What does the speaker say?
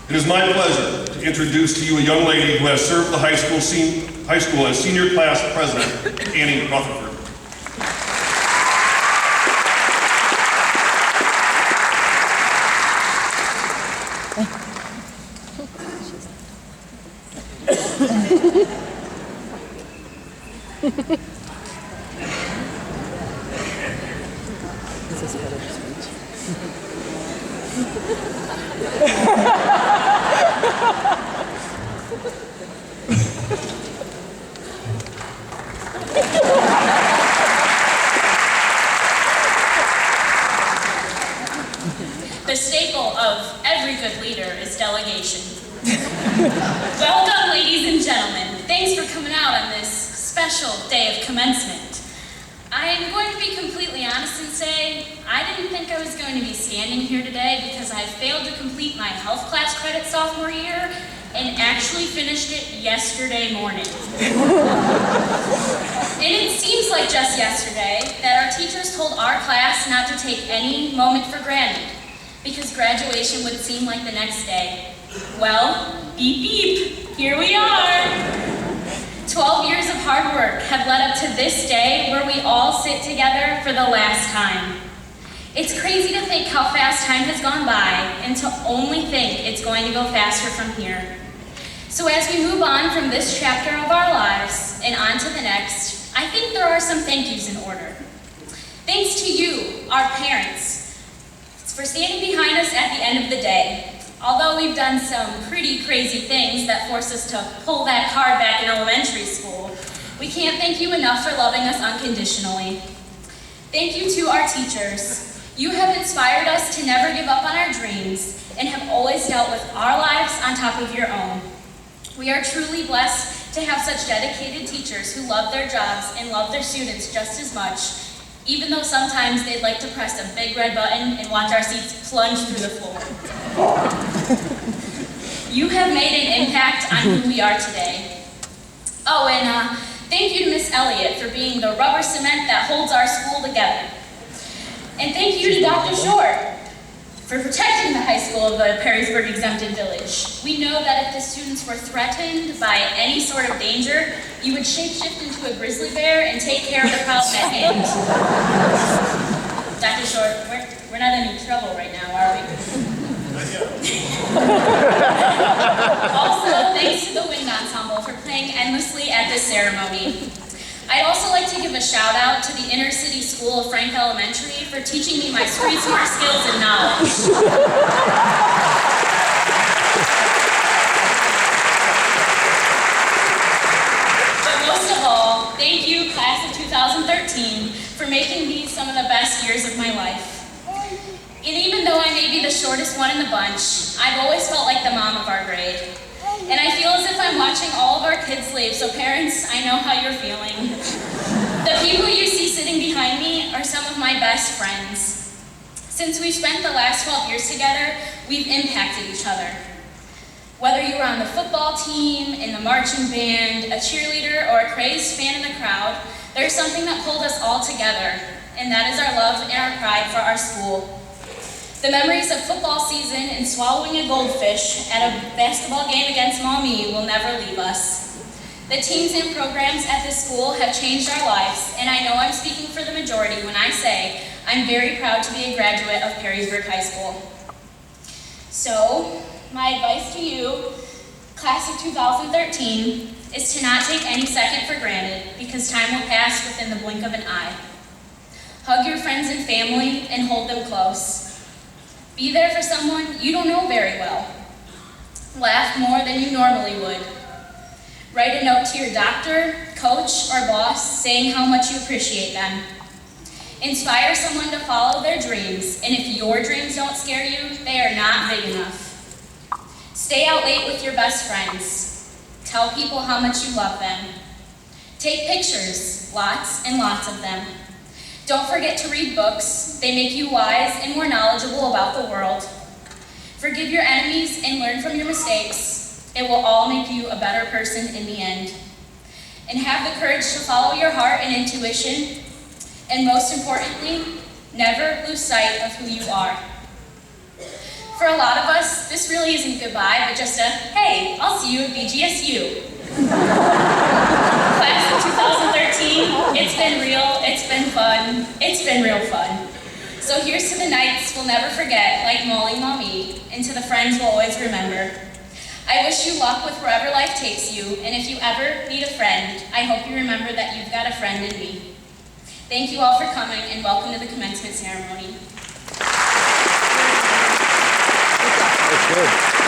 It is my pleasure to introduce to you a young lady who has served the high school as senior class president, Annie Rutherford. This is better speech. The staple of every good leader is delegation. Well done, ladies and gentlemen. Thanks for coming out on this special day of commencement. I am going to be completely honest and say I didn't think I was going to be standing here today because I failed to complete my health class credit sophomore year and actually finished it yesterday morning. And it seems like just yesterday that our teachers told our class not to take any moment for granted because graduation would seem like the next day. Well, beep beep, here we are. 12 years of hard work have led up to this day where we all sit together for the last time. It's crazy to think how fast time has gone by and to only think it's going to go faster from here. So as we move on from this chapter of our lives and on to the next, I think there are some thank yous in order. Thanks to you, our parents, for standing behind us at the end of the day. Although we've done some pretty crazy things that force us to pull that card back in elementary school, we can't thank you enough for loving us unconditionally. Thank you to our teachers. You have inspired us to never give up on our dreams and have always dealt with our lives on top of your own. We are truly blessed to have such dedicated teachers who love their jobs and love their students just as much, even though sometimes they'd like to press a big red button and watch our seats plunge through the floor. You have made an impact on who we are today. Oh, and thank you to Miss Elliott for being the rubber cement that holds our school together. And thank you to Dr. Short for protecting the high school of the Perrysburg exempted village. We know that if the students were threatened by any sort of danger, you would shapeshift into a grizzly bear and take care of the problem at hand. Dr. Short, we're not in any trouble right now, are we? Also, thanks to the wind ensemble for playing endlessly at this ceremony. I'd also like to give a shout out to the Inner City School of Frank Elementary for teaching me my street smart skills and knowledge. But most of all, thank you, class of 2013, for making these some of the best years of my life. And even though I may be the shortest one in the bunch, I've always felt like the mom of our grade. And I feel as if I'm watching all of our kids leave, so parents, I know how you're feeling. The people you see sitting behind me are some of my best friends. Since we've spent the last 12 years together, we've impacted each other. Whether you were on the football team, in the marching band, a cheerleader, or a crazed fan in the crowd, there's something that pulled us all together, and that is our love and our pride for our school. The memories of football season and swallowing a goldfish at a basketball game against Maumee will never leave us. The teams and programs at this school have changed our lives, and I know I'm speaking for the majority when I say I'm very proud to be a graduate of Perrysburg High School. So, my advice to you, class of 2013, is to not take any second for granted because time will pass within the blink of an eye. Hug your friends and family and hold them close. Be there for someone you don't know very well. Laugh more than you normally would. Write a note to your doctor, coach, or boss saying how much you appreciate them. Inspire someone to follow their dreams, and if your dreams don't scare you, they are not big enough. Stay out late with your best friends. Tell people how much you love them. Take pictures, lots and lots of them. Don't forget to read books. They make you wise and more knowledgeable about the world. Forgive your enemies and learn from your mistakes. It will all make you a better person in the end. And have the courage to follow your heart and intuition. And most importantly, never lose sight of who you are. For a lot of us, this really isn't goodbye, but just a, hey, I'll see you at BGSU. Class of 2013, it's been real, it's been fun, it's been real fun. So here's to the nights we'll never forget, like Molly Mommy, and to the friends we'll always remember. I wish you luck with wherever life takes you, and if you ever need a friend, I hope you remember that you've got a friend in me. Thank you all for coming, and welcome to the commencement ceremony. That's good.